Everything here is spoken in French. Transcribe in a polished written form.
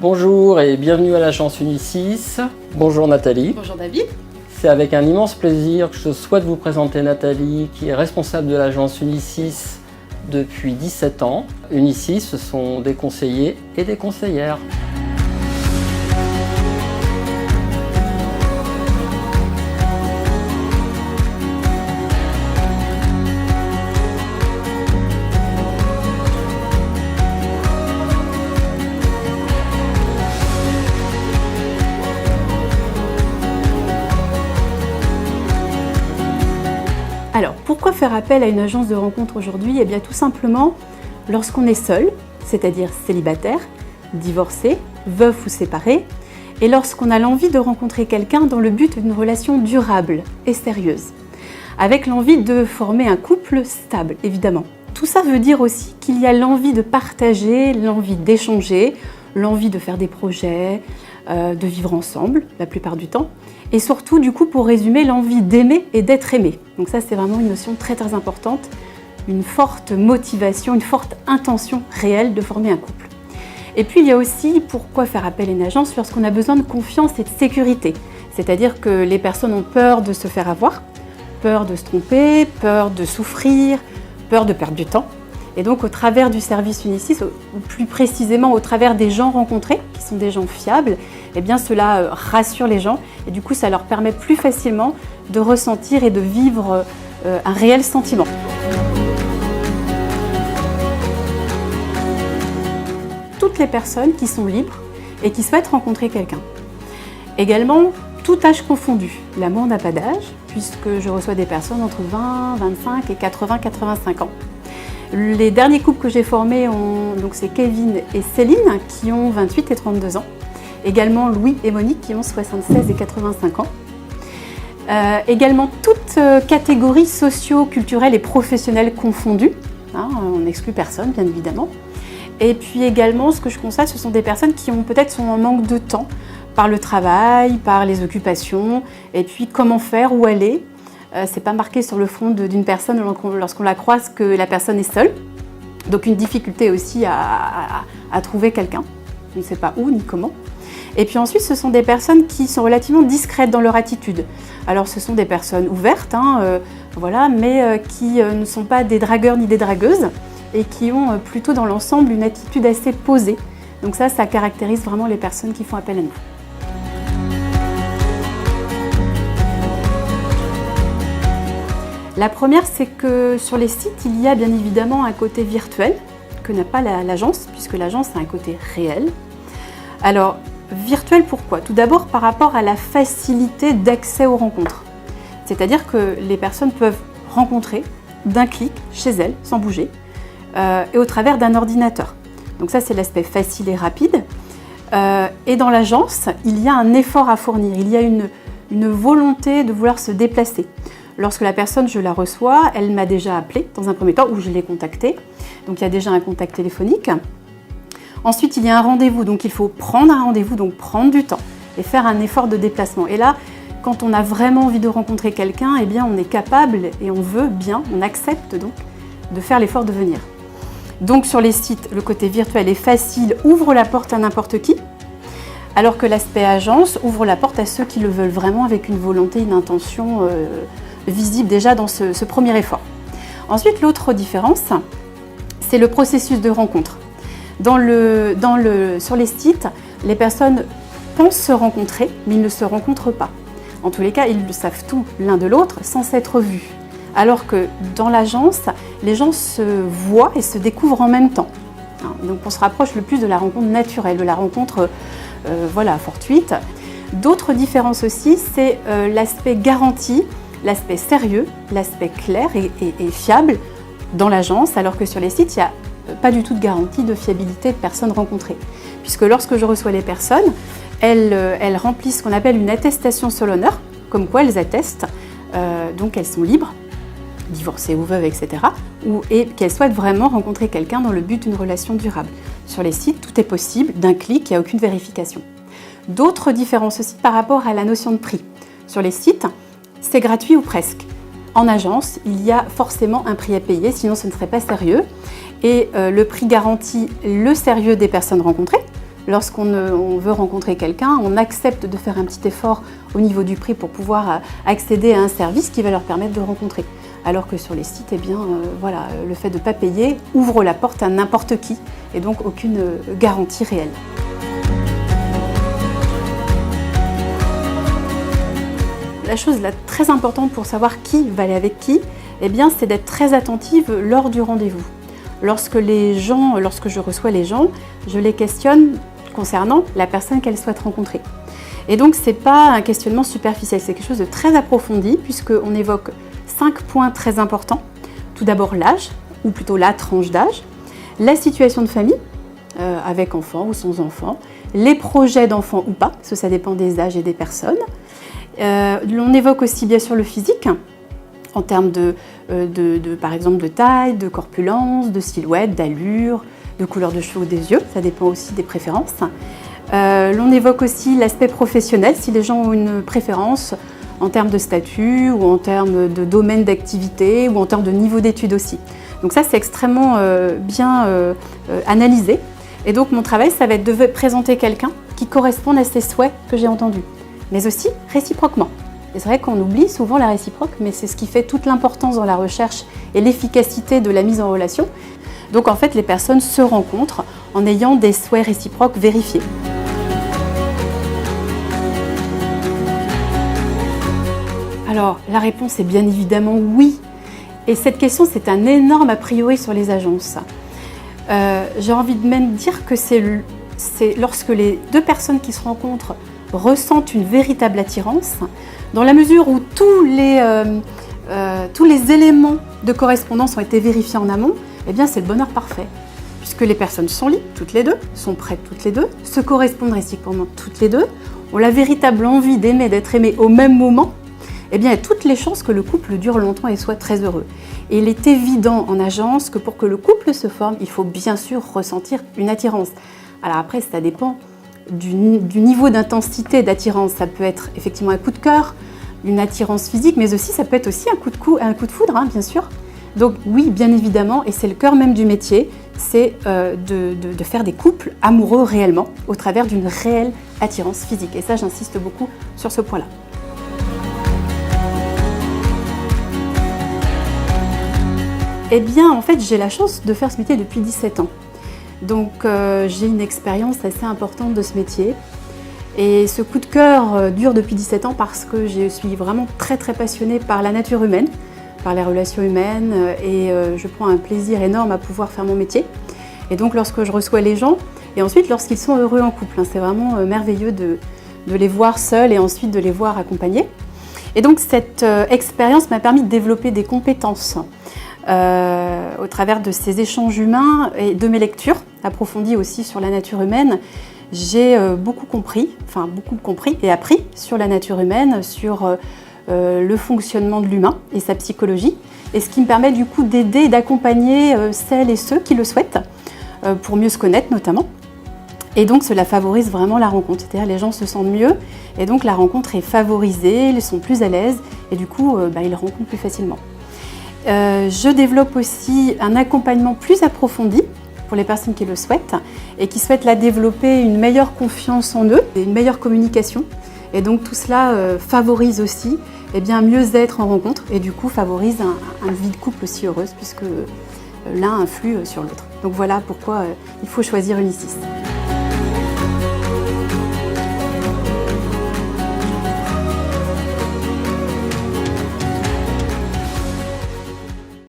Bonjour et bienvenue à l'agence Unisys. Bonjour Nathalie. Bonjour David. C'est avec un immense plaisir que je souhaite vous présenter Nathalie, qui est responsable de l'agence Unisys depuis 17 ans. Unisys, ce sont des conseillers et des conseillères. Alors, pourquoi faire appel à une agence de rencontre aujourd'hui? Eh bien, tout simplement, lorsqu'on est seul, c'est-à-dire célibataire, divorcé, veuf ou séparé, et lorsqu'on a l'envie de rencontrer quelqu'un dans le but d'une relation durable et sérieuse, avec l'envie de former un couple stable, évidemment. Tout ça veut dire aussi qu'il y a l'envie de partager, l'envie d'échanger, l'envie de faire des projets, de vivre ensemble, la plupart du temps, et surtout, du coup, pour résumer, l'envie d'aimer et d'être aimé. Donc ça, c'est vraiment une notion très très importante, une forte motivation, une forte intention réelle de former un couple. Et puis, il y a aussi pourquoi faire appel à une agence lorsqu'on a besoin de confiance et de sécurité. C'est-à-dire que les personnes ont peur de se faire avoir, peur de se tromper, peur de souffrir, peur de perdre du temps. Et donc, au travers du service Unisys, ou plus précisément au travers des gens rencontrés, qui sont des gens fiables, eh bien cela rassure les gens et du coup, ça leur permet plus facilement de ressentir et de vivre un réel sentiment. Toutes les personnes qui sont libres et qui souhaitent rencontrer quelqu'un. Également, tout âge confondu. L'amour n'a pas d'âge, puisque je reçois des personnes entre 20, 25 et 80, 85 ans. Les derniers couples que j'ai formés, donc c'est Kevin et Céline qui ont 28 et 32 ans. Également Louis et Monique qui ont 76 et 85 ans. Également toutes catégories socio-culturelles et professionnelles confondues. Hein, on n'exclut personne, bien évidemment. Et puis également, ce que je constate, ce sont des personnes qui ont peut-être sont en manque de temps par le travail, par les occupations, et puis comment faire, où aller. C'est pas marqué sur le front d'une personne lorsqu'on la croise que la personne est seule. Donc une difficulté aussi à trouver quelqu'un. On ne sait pas où ni comment. Et puis ensuite, ce sont des personnes qui sont relativement discrètes dans leur attitude. Alors ce sont des personnes ouvertes, voilà, mais qui ne sont pas des dragueurs ni des dragueuses et qui ont plutôt dans l'ensemble une attitude assez posée. Donc ça caractérise vraiment les personnes qui font appel à nous. La première, c'est que sur les sites, il y a bien évidemment un côté virtuel que n'a pas l'agence, puisque l'agence a un côté réel. Alors, virtuel pourquoi? Tout d'abord par rapport à la facilité d'accès aux rencontres. C'est-à-dire que les personnes peuvent rencontrer d'un clic chez elles, sans bouger, et au travers d'un ordinateur. Donc ça, c'est l'aspect facile et rapide. Et dans l'agence, il y a un effort à fournir, il y a une volonté de vouloir se déplacer. Lorsque la personne, je la reçois, elle m'a déjà appelé dans un premier temps ou je l'ai contactée. Donc il y a déjà un contact téléphonique. Ensuite, il y a un rendez-vous. Donc il faut prendre un rendez-vous, donc prendre du temps et faire un effort de déplacement. Et là, quand on a vraiment envie de rencontrer quelqu'un, eh bien on est capable et on veut bien, on accepte donc de faire l'effort de venir. Donc sur les sites, le côté virtuel est facile, ouvre la porte à n'importe qui. Alors que l'aspect agence ouvre la porte à ceux qui le veulent vraiment avec une volonté, une intention visible déjà dans ce premier effort. Ensuite, l'autre différence, c'est le processus de rencontre. Sur les sites, les personnes pensent se rencontrer, mais ils ne se rencontrent pas. En tous les cas, ils savent tout l'un de l'autre sans s'être vus. Alors que dans l'agence, les gens se voient et se découvrent en même temps. Donc on se rapproche le plus de la rencontre naturelle, de la rencontre fortuite. D'autres différences aussi, c'est l'aspect garanti, l'aspect sérieux, l'aspect clair et fiable dans l'agence, alors que sur les sites, il n'y a pas du tout de garantie de fiabilité de personnes rencontrées. Puisque lorsque je reçois les personnes, elles remplissent ce qu'on appelle une attestation sur l'honneur, comme quoi elles attestent, donc elles sont libres, divorcées ou veuves, etc., et qu'elles souhaitent vraiment rencontrer quelqu'un dans le but d'une relation durable. Sur les sites, tout est possible, d'un clic, il n'y a aucune vérification. D'autres différences aussi par rapport à la notion de prix. Sur les sites, c'est gratuit ou presque. En agence, il y a forcément un prix à payer, sinon ce ne serait pas sérieux. Et le prix garantit le sérieux des personnes rencontrées, lorsqu'on veut rencontrer quelqu'un, on accepte de faire un petit effort au niveau du prix pour pouvoir accéder à un service qui va leur permettre de rencontrer. Alors que sur les sites, eh bien, voilà, le fait de ne pas payer ouvre la porte à n'importe qui et donc aucune garantie réelle. La chose là, très importante pour savoir qui va aller avec qui, eh bien, c'est d'être très attentive lors du rendez-vous. Lorsque je reçois les gens, je les questionne concernant la personne qu'elles souhaitent rencontrer. Et donc, ce n'est pas un questionnement superficiel, c'est quelque chose de très approfondi puisqu'on évoque 5 points très importants. Tout d'abord l'âge, ou plutôt la tranche d'âge, la situation de famille, avec enfants ou sans enfants, les projets d'enfants ou pas, parce que ça dépend des âges et des personnes. On évoque aussi bien sûr le physique, en termes par exemple de taille, de corpulence, de silhouette, d'allure, de couleur de cheveux ou des yeux, ça dépend aussi des préférences. L'on évoque aussi l'aspect professionnel, si les gens ont une préférence en termes de statut ou en termes de domaine d'activité ou en termes de niveau d'études aussi. Donc ça, c'est extrêmement bien analysé. Et donc mon travail, ça va être de présenter quelqu'un qui corresponde à ces souhaits que j'ai entendus, mais aussi réciproquement. Et c'est vrai qu'on oublie souvent la réciproque, mais c'est ce qui fait toute l'importance dans la recherche et l'efficacité de la mise en relation. Donc en fait, les personnes se rencontrent en ayant des souhaits réciproques vérifiés. Alors, la réponse est bien évidemment oui. Et cette question, c'est un énorme a priori sur les agences. J'ai envie de même dire que c'est lorsque les deux personnes qui se rencontrent ressentent une véritable attirance, dans la mesure où tous les éléments de correspondance ont été vérifiés en amont, eh bien c'est le bonheur parfait. Puisque les personnes sont libres toutes les deux, sont prêtes toutes les deux, se correspondent réciproquement toutes les deux, ont la véritable envie d'aimer, d'être aimées au même moment, eh bien il y a toutes les chances que le couple dure longtemps et soit très heureux. Et il est évident en agence que pour que le couple se forme, il faut bien sûr ressentir une attirance. Alors après, ça dépend du niveau d'intensité d'attirance. Ça peut être effectivement un coup de cœur, une attirance physique, mais aussi ça peut être aussi un coup de foudre, hein, bien sûr. Donc oui, bien évidemment, et c'est le cœur même du métier, c'est de faire des couples amoureux réellement, au travers d'une réelle attirance physique. Et ça, j'insiste beaucoup sur ce point-là. Eh bien, en fait, j'ai la chance de faire ce métier depuis 17 ans. Donc, j'ai une expérience assez importante de ce métier. Et ce coup de cœur dure depuis 17 ans parce que je suis vraiment très très passionnée par la nature humaine, par les relations humaines, et je prends un plaisir énorme à pouvoir faire mon métier. Et donc, lorsque je reçois les gens, et ensuite lorsqu'ils sont heureux en couple, hein, c'est vraiment merveilleux de les voir seuls et ensuite de les voir accompagnés. Et donc, cette expérience m'a permis de développer des compétences au travers de ces échanges humains et de mes lectures, approfondies aussi sur la nature humaine. J'ai beaucoup compris et appris sur la nature humaine, sur le fonctionnement de l'humain et sa psychologie, et ce qui me permet du coup d'aider et d'accompagner celles et ceux qui le souhaitent, pour mieux se connaître notamment. Et donc cela favorise vraiment la rencontre, c'est-à-dire les gens se sentent mieux, et donc la rencontre est favorisée, ils sont plus à l'aise, et du coup ils rencontrent plus facilement. Je développe aussi un accompagnement plus approfondi pour les personnes qui le souhaitent et qui souhaitent développer une meilleure confiance en eux et une meilleure communication. Et donc tout cela favorise aussi un mieux-être en rencontre et du coup favorise une vie de couple aussi heureuse puisque l'un influe sur l'autre. Donc voilà pourquoi il faut choisir Unisys.